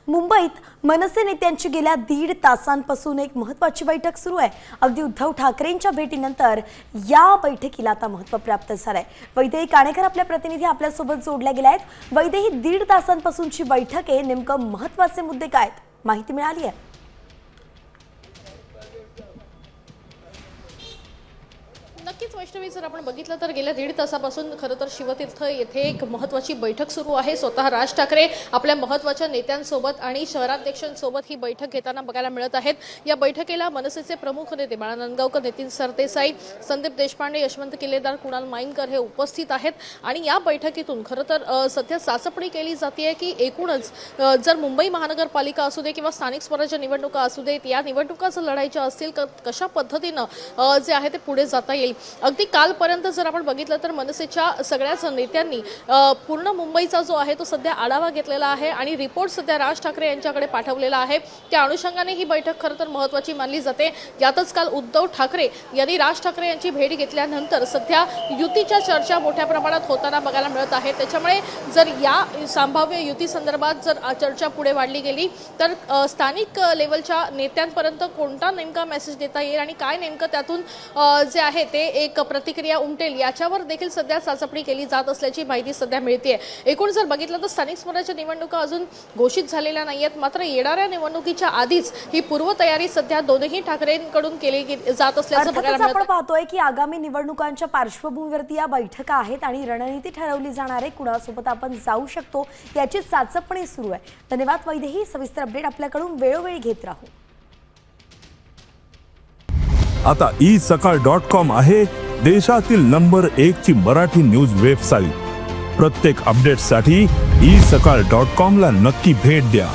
मुंबईत मनसे नेत्यांची गेल्या 1.5 तासांपासून एक महत्त्वाची बैठक सुरू आहे। अगदी उद्धव ठाकरेंच्या भेटीनंतर या बैठकीला आता महत्त्व प्राप्त झालंय। वैदेही काणेकर आपल्या प्रतिनिधी आपल्या सोबत जोडल्या गेल्या आहेत। वैदेही 1.5 तासांपासूनची बैठक आहे, नेमकं महत्त्वाचे मुद्दे काय आहेत, माहिती मिळाली आहे? नक्कीच वैष्णवी, जर आपण बघितलं तर गेल्या 1.5 तासापासून खरं तर शिवतीर्थ येथे एक महत्त्वाची बैठक सुरू आहे। स्वतः राज ठाकरे आपल्या महत्त्वाच्या नेत्यांसोबत आणि शहराध्यक्षांसोबत ही बैठक घेताना बघायला मिळत आहेत। या बैठकीला मनसेचे प्रमुख नेते बाळा नांदगावकर, नितीन सरदेसाई, संदीप देशपांडे, यशवंत किल्लेदार, कुणाल माईनकर हे उपस्थित आहेत। आणि या बैठकीतून खरं तर सध्या चाचपणी केली जाते की एकूणच जर मुंबई महानगरपालिका असू दे किंवा स्थानिक स्वराज्य निवडणुका असू देत, या निवडणुका जर लढायच्या असतील तर कशा पद्धतीनं जे आहे ते पुढे जाता येईल। अगदी कालपर्यंत जर आपण बघितलं तर मनसेच्या सगळ्याच नेत्यांनी पूर्ण मुंबईचा जो आहे तो सध्या आढावा घेतलेला आहे आणि रिपोर्ट सध्या राज ठाकरे यांच्याकडे पाठवलेला आहे। त्या अनुषंगाने ही बैठक खरं तर महत्त्वाची मानली जाते। यातच काल उद्धव ठाकरे यांनी राज ठाकरे यांची भेट घेतल्यानंतर सध्या युतीच्या चर्चा मोठ्या प्रमाणात होताना बघायला मिळत आहे। त्याच्यामुळे जर या संभाव्य युती संदर्भात जर चर्चा पुढे वाढली गेली तर स्थानिक लेवलच्या नेत्यांपर्यंत कोणता नेमका मेसेज देता येईल आणि काय नेमकं त्यातून जे आहे ते एक प्रतिक्रिया उमटेल याच्यावर देखील सध्या चाचपणी केली जात असल्याची माहिती सध्या मिळते। एकूण जर बघितलं तर स्थानिक स्वराज्य निवडणुका अजून घोषित झालेल्या नाहीयेत, मात्र येणाऱ्या निवडणुकीच्या आधीच ही पूर्वतयारी सध्या दोन्ही ठाकरेंकडून केली जात असल्याचं बघायला मिळतं। आपण पाहतोय की आगामी निवडणुकांच्या पार्श्वभूमीवरती या बैठका आहेत आणि रणनीती ठरवली जाणार आहे, कुणासोबत आपण जाऊ शकतो याची चाचपणी सुरू आहे। धन्यवाद वैदेही, सविस्तर अपडेट आपल्याकडून वेळोवेळी घेत राहू। आता isakal.com आहे देशातील नंबर 1 ची मराठी न्यूज वेबसाईट। प्रत्येक अपडेटसाठी isakal.com ला नक्की भेट द्या।